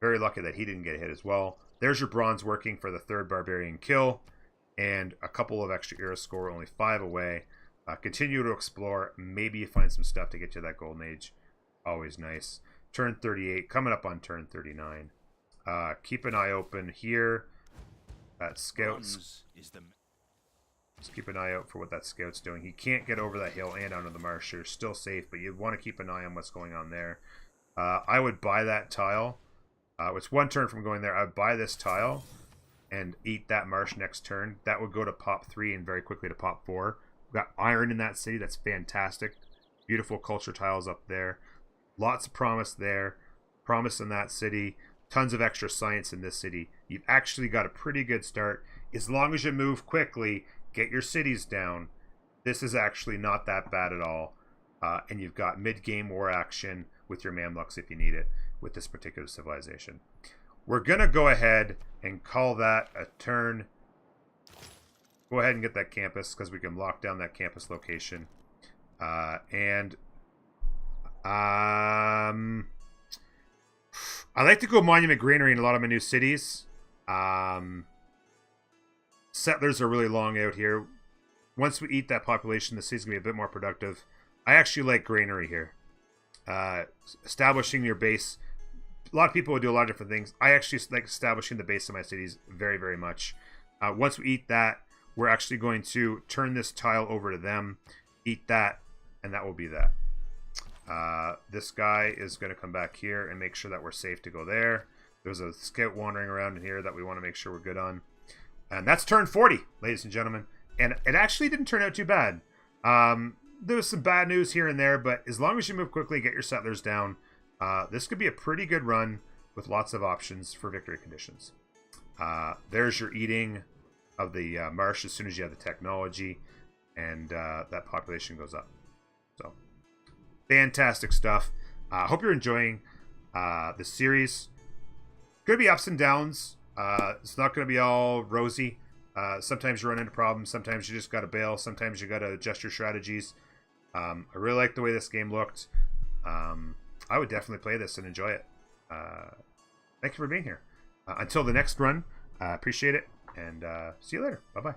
Very lucky that he didn't get hit as well. There's your bronze working for the third Barbarian kill. And a couple of extra era score. Only 5 away. Continue to explore. Maybe you find some stuff to get you that golden age. Always nice. Turn 38. Coming up on turn 39. Keep an eye open here. That scout's... Just keep an eye out for what that scout's doing. He can't get over that hill and onto the marsh. You're still safe, but you want to keep an eye on what's going on there. I would buy that tile. It's one turn from going there. I would buy this tile and eat that marsh next turn. That would go to pop 3 and very quickly to pop 4. We've got iron in that city. That's fantastic. Beautiful culture tiles up there. Lots of promise there. Promise in that city. Tons of extra science in this city. You've actually got a pretty good start. As long as you move quickly, get your cities down. This is actually not that bad at all. And you've got mid-game war action with your Mamluks if you need it with this particular civilization. We're going to go ahead and call that a turn. Go ahead and get that campus because we can lock down that campus location. I like to go Monument Granary in a lot of my new cities. Settlers are really long out here. Once we eat that population, the city's going to be a bit more productive. I actually like Granary here. Establishing your base. A lot of people would do a lot of different things. I actually like establishing the base of my cities very, very much. Once we eat that, we're actually going to turn this tile over to them. Eat that, and that will be that. This guy is going to come back here and make sure that we're safe to go there. There's a scout wandering around in here that we want to make sure we're good on. And that's turn 40, ladies and gentlemen. And it actually didn't turn out too bad. There was some bad news here and there, but as long as you move quickly, get your settlers down, this could be a pretty good run with lots of options for victory conditions. There's your eating of the marsh as soon as you have the technology, and that population goes up. So, fantastic stuff. I hope you're enjoying the series. Going to be ups and downs. It's not going to be all rosy. Sometimes you run into problems. Sometimes you just got to bail. Sometimes you got to adjust your strategies. I really like the way this game looked. I would definitely play this and enjoy it. Thank you for being here. Until the next run, appreciate it, and see you later. Bye-bye.